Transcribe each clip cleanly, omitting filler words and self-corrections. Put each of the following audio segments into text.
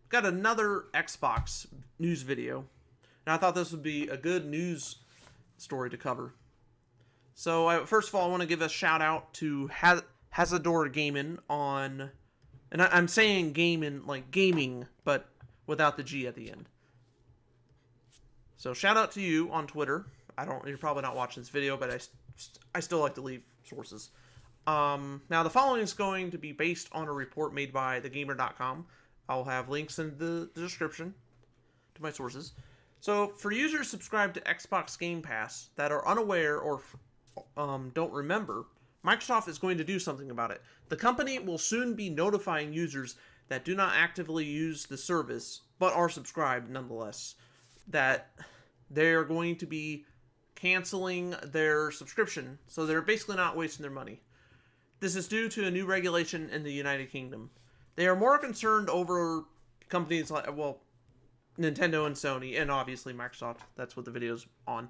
got another Xbox news video, and I thought this would be a good news story to cover. So, first of all, I want to give a shout out to Hazador Gaming on, and I'm saying gaming like gaming, but without the G at the end. So, shout out to you on Twitter. You're probably not watching this video, but I still like to leave sources. Now, the following is going to be based on a report made by thegamer.com. I'll have links in the description to my sources. So, for users subscribed to Xbox Game Pass that are unaware or don't remember, Microsoft is going to do something about it. The company will soon be notifying users that do not actively use the service, but are subscribed nonetheless, that they're going to be canceling their subscription, so they're basically not wasting their money. This is due to a new regulation in the United Kingdom. They are more concerned over companies like, well, Nintendo and Sony, and obviously Microsoft. That's what the video's on.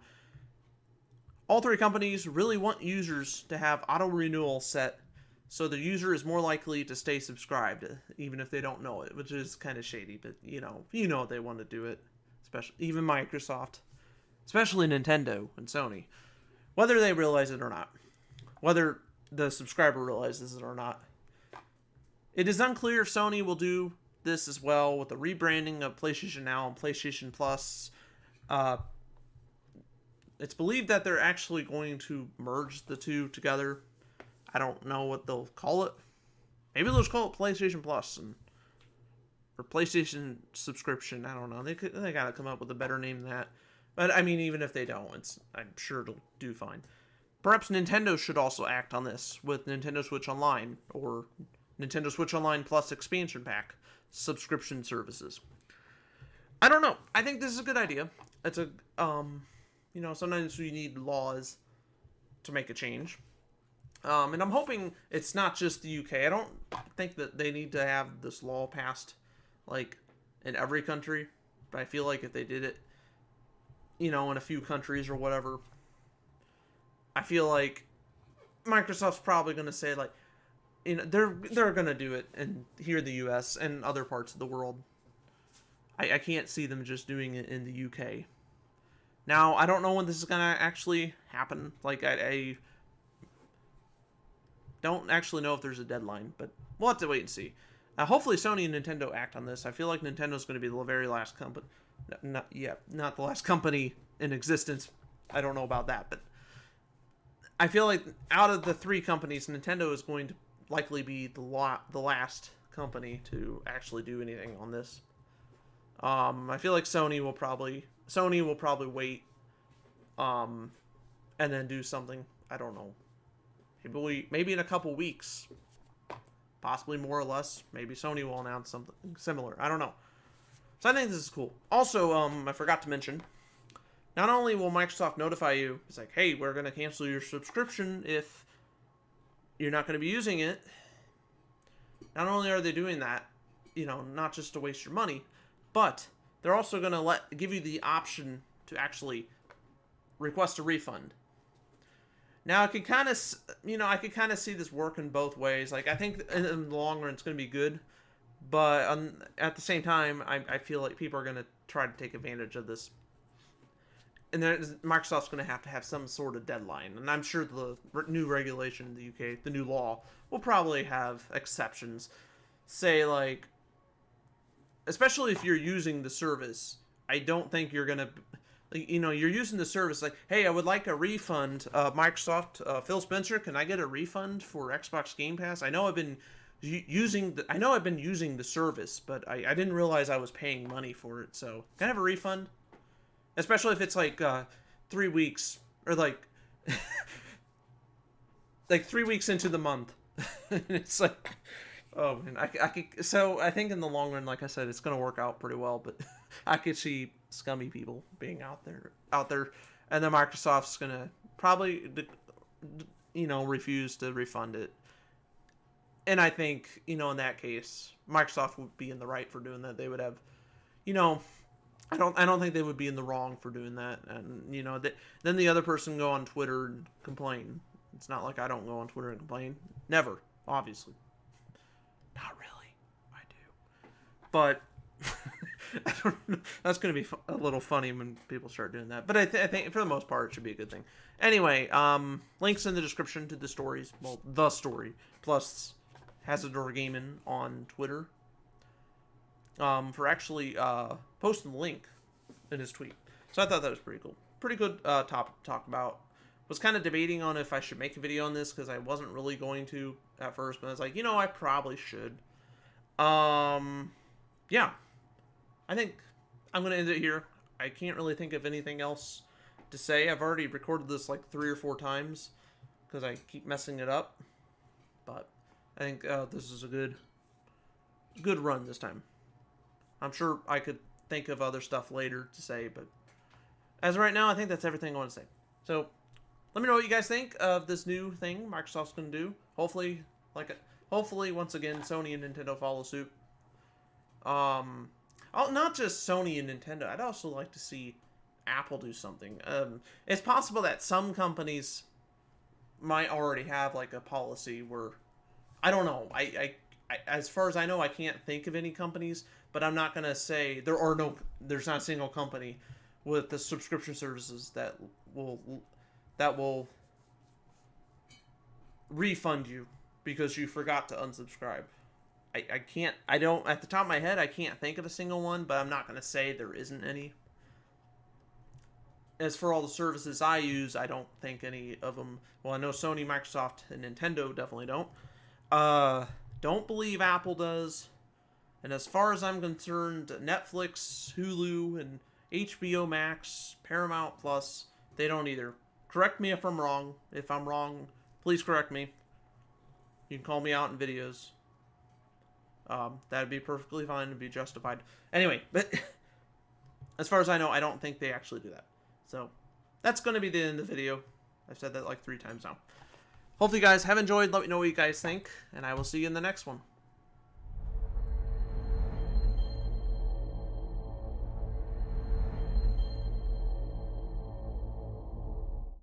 All three companies really want users to have auto-renewal set, so the user is more likely to stay subscribed, even if they don't know it, which is kind of shady, but you know they want to do it. Especially, even Microsoft. Especially Nintendo and Sony. Whether they realize it or not. Whether the subscriber realizes it or not. It is unclear if Sony will do this as well with the rebranding of PlayStation Now and PlayStation Plus. It's believed that they're actually going to merge the two together. I don't know what they'll call it. Maybe they'll just call it PlayStation Plus or PlayStation subscription. I don't know. They gotta come up with a better name than that. But I mean, even if they don't, I'm sure it'll do fine. Perhaps Nintendo should also act on this with Nintendo Switch Online or Nintendo Switch Online Plus expansion pack subscription services. I don't know. I think this is a good idea. It's a sometimes we need laws to make a change. And I'm hoping it's not just the UK. I don't think that they need to have this law passed like in every country, but I feel like if they did it, in a few countries or whatever, I feel like Microsoft's probably going to say like, they're going to do it here in the US and other parts of the world. I can't see them just doing it in the UK. Now, I don't know when this is going to actually happen. Like, I don't actually know if there's a deadline, but we'll have to wait and see. Hopefully Sony and Nintendo act on this. I feel like Nintendo's going to be the very last company. Not the last company in existence. I don't know about that, but I feel like out of the three companies, Nintendo is going to likely be the last company to actually do anything on this. I feel like Sony will probably wait, and then do something. I don't know. Maybe in a couple weeks, possibly more or less. Maybe Sony will announce something similar. I don't know. So I think this is cool. Also, I forgot to mention, not only will Microsoft notify you, it's like, hey, we're going to cancel your subscription if you're not going to be using it. Not only are they doing that, not just to waste your money, but they're also going to give you the option to actually request a refund. Now, I could kind of see this working both ways. Like, I think in the long run, it's going to be good. But at the same time, I feel like people are going to try to take advantage of this. And Microsoft's going to have some sort of deadline. And I'm sure the new regulation in the UK, the new law, will probably have exceptions. Say, like, especially if you're using the service, I don't think you're going to... you're using the service like, hey, I would like a refund. Microsoft, Phil Spencer, can I get a refund for Xbox Game Pass? I know I've been using the service, but I didn't realize I was paying money for it. So can I have a refund? Especially if it's like 3 weeks or like 3 weeks into the month. It's like, oh man, I could. So I think in the long run, like I said, it's gonna work out pretty well. But I could see scummy people being out there, and then Microsoft's gonna probably, refuse to refund it. And I think, in that case, Microsoft would be in the right for doing that. They would have, I don't think they would be in the wrong for doing that. And, then the other person go on Twitter and complain. It's not like I don't go on Twitter and complain. Never, obviously. Not really. I do. But I don't know. That's going to be a little funny when people start doing that. But I think for the most part, it should be a good thing. Anyway, links in the description to the stories. Well, the story. Plus, Hazardor Gaming on Twitter. For actually posting the link in his tweet. So I thought that was pretty cool. Pretty good topic to talk about. Was kind of debating on if I should make a video on this because I wasn't really going to at first, but I was like, I probably should. Yeah. I think I'm going to end it here. I can't really think of anything else to say. I've already recorded this like 3 or 4 times because I keep messing it up. But I think this is a good run this time. I'm sure I could think of other stuff later to say, but as of right now, I think that's everything I want to say. So let me know what you guys think of this new thing Microsoft's going to do. Hopefully, once again, Sony and Nintendo follow suit. Not just Sony and Nintendo. I'd also like to see Apple do something. It's possible that some companies might already have like a policy where, I don't know. I as far as I know, I can't think of any companies, but I'm not gonna say there's not a single company with the subscription services that will refund you because you forgot to unsubscribe. At the top of my head, I can't think of a single one, but I'm not going to say there isn't any. As for all the services I use, I don't think any of them, well, I know Sony, Microsoft, and Nintendo definitely don't. Don't believe Apple does. And as far as I'm concerned, Netflix, Hulu, and HBO Max, Paramount Plus, they don't either. Correct me if I'm wrong. If I'm wrong, please correct me. You can call me out in videos. That'd be perfectly fine and be justified. Anyway, but as far as I know, I don't think they actually do that. So that's going to be the end of the video. I've said that like 3 times now. Hopefully you guys have enjoyed. Let me know what you guys think, and I will see you in the next one.